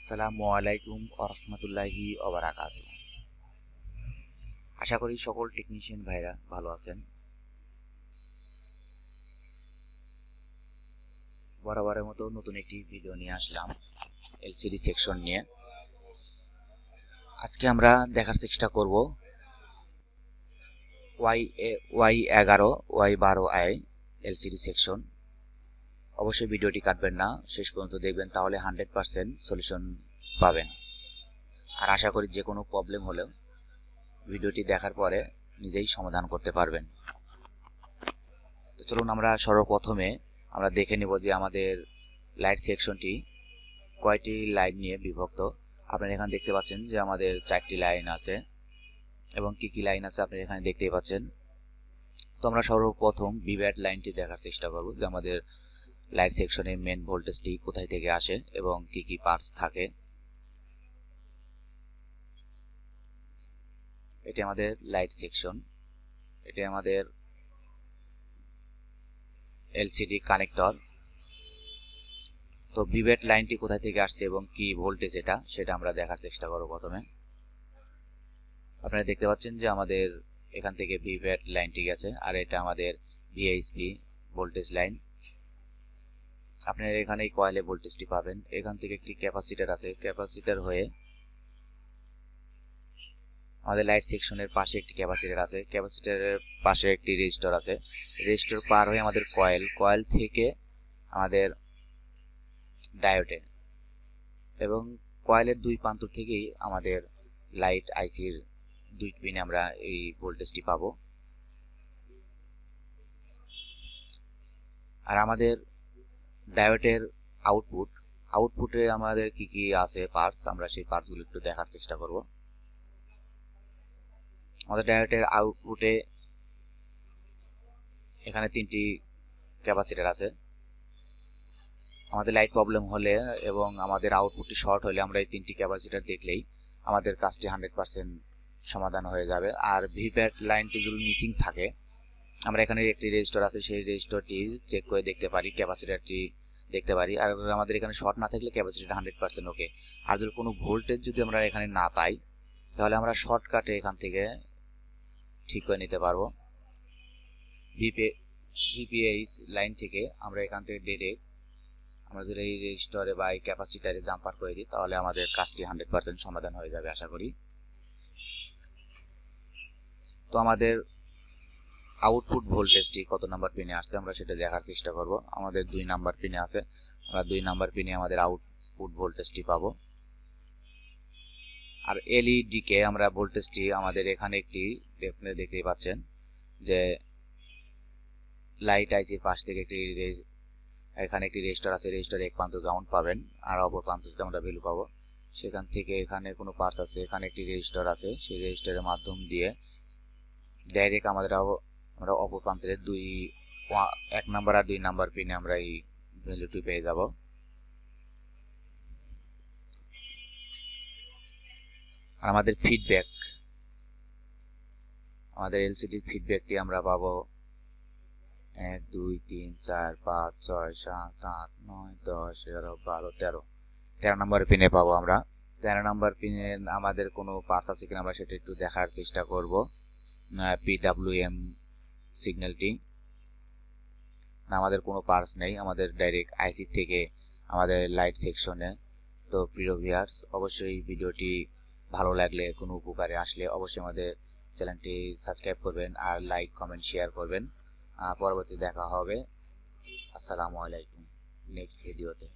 আসসালামু আলাইকুম ওয়া রাহমাতুল্লাহি ওয়া বারাকাতুহু। আশা করি সকল টেকনিশিয়ান ভাইরা ভালো আছেন। বরাবরের মতো নতুন একটি ভিডিও নিয়ে আসলাম এলসিডি সেকশন নিয়ে। আজকে আমরা দেখার চেষ্টা করব Y11 Y12i এলসিডি সেকশন। অবশ্যই ভিডিওটি কাটবেন না, শেষ পর্যন্ত দেখবেন, তাহলে 100% সলিউশন পাবেন। আর আশা করি যে কোনো প্রবলেম হলেও ভিডিওটি দেখার পরে নিজেই সমাধান করতে পারবেন। তো চলুন আমরা সর্বপ্রথমে আমরা দেখে নেব যে আমাদের লাইট সেকশনটি কয়টি লাইন নিয়ে বিভক্ত। আপনারা এখানে দেখতে পাচ্ছেন যে আমাদের 4টি লাইন আছে এবং কি কি লাইন আছে আপনারা এখানে দেখতেই পাচ্ছেন। তো আমরা সর্বপ্রথম ভিভ্যাট লাইনটি দেখার চেষ্টা করব যে আমাদের লাইট সেকশনের মেন ভোল্টেজটি কোথায় থেকে আসে এবং কি কি পার্টস থাকে। এটি আমাদের লাইট সেকশন, এটি আমাদের এলসিডি কানেক্টর। তো ভিভ্যাট লাইনটি কোথায় থেকে আসছে এবং কি ভোল্টেজ সেটা আমরা দেখার চেষ্টা করব। প্রথমে আপনারা দেখতে পাচ্ছেন যে আমাদের এখান থেকে ভিভ্যাট লাইনটি গেছে, আর এটা আমাদের ভিএইচপি ভোল্টেজ লাইন। আপনারা এখানে এই কয়েলে ভোল্টেজটি পাবেন। এখান থেকে একটি ক্যাপাসিটর আছে, ক্যাপাসিটর হয়ে আমাদের লাইট সেকশনের পাশে একটি ক্যাপাসিটর আছে, ক্যাপাসিটরের পাশে একটি রেজিস্টর আছে, রেজিস্টর পার হয়ে আমাদের কয়েল, কয়েল থেকে আমাদের ডায়োডে, এবং কয়েলের দুই প্রান্ত থেকেই আমাদের লাইট আইসির দুই পিনে আমরা এই ভোল্টেজটি পাবো। আর আমাদের ডায়োডের আউটপুটে আমাদের কি কি আছে পার্টস, আমরা সেই পার্টসগুলো একটু দেখার চেষ্টা করব। আমাদের ডায়োডের আউটপুটে এখানে 3টি ক্যাপাসিটর আছে। আমাদের লাইট প্রবলেম হলে এবং আমাদের আউটপুটটি শর্ট হলে আমরা এই 3টি ক্যাপাসিটর দেখলেই আমাদের কাজটি 100% সমাধান হয়ে যাবে। আর ভিভ্যাট লাইনটি যদি মিসিং থাকে, আমরা এখানে একটি রেজিস্টর আছে, সেই রেজিস্টরটি চেক করে দেখতে পারি, ক্যাপাসিটরটি দেখতে পারি। আর আমাদের এখানে শর্ট না থাকলে ক্যাপাসিটর 100% ওকে। আর যদি কোনো ভোল্টেজ যদি আমরা এখানে না পাই, তাহলে আমরা শর্টকাটে এখান থেকে ঠিক করে নিতে পারবো। ভিপিএইচ লাইন থেকে আমরা এখান থেকে ডিরেক্ট আমরা যদি এই রেজিস্টরে বা এই ক্যাপাসিটারে জাম্পার করে দিই, তাহলে আমাদের কাজটি 100% সমাধান হয়ে যাবে আশা করি। তো আমাদের আউটপুট ভোল্টেজটি কত নাম্বার পিনে আসছে আমরা সেটা দেখার চেষ্টা করব। আমাদের 2 নাম্বার পিনে আছে, আমরা 2 নাম্বার পিনে আমাদের আউটপুট ভোল্টেজটি পাবো। আর এলইডি কে আমরা ভোল্টেজটি আমাদের এখানে একটি দেখতেই পাচ্ছেন যে লাইট আইসির পাশ থেকে এখানে একটি রেজিস্টার আছে, রেজিস্টারে এক প্রান্ত গ্রাউন্ড পাবেন আর অপর প্রান্ততে আমরা ভ্যালু পাবো। সেখান থেকে এখানে কোনো পার্টস আছে, এখানে একটি রেজিস্টার আছে, সেই রেজিস্টারের মাধ্যম দিয়ে ডাইরেক্ট আমরা অপর প্রান্তের 1 নাম্বার আর 2 নাম্বার পিনে আমরা এই ভ্যালুটি পেয়ে যাব। আর আমাদের ফিডব্যাক, আমাদের এলসিডির ফিডব্যাকটি আমরা পাবো 1 2 3 4 5 6 7 8 9 10 11 12 13 নাম্বার পিনে পাবো আমরা। 13 নাম্বার পিনে আমাদের কোনো পার্টস আছে কিনা আমরা সেটা একটু দেখার চেষ্টা করব। পিডব্লিউএম সিগন্যালটি না, আমাদের কোনো পার্টস নেই, আমাদের ডাইরেক্ট আইসি থেকে আমাদের লাইট সেকশনে। তো প্রিয় ভিউয়ার্স, অবশ্যই ভিডিওটি ভালো লাগলে, কোনো উপকারে আসলে অবশ্যই আমাদের চ্যানেলটি সাবস্ক্রাইব করবেন আর লাইক কমেন্ট শেয়ার করবেন। পরবর্তী দেখা হবে। আসসালামু আলাইকুম নেক্সট ভিডিওতে।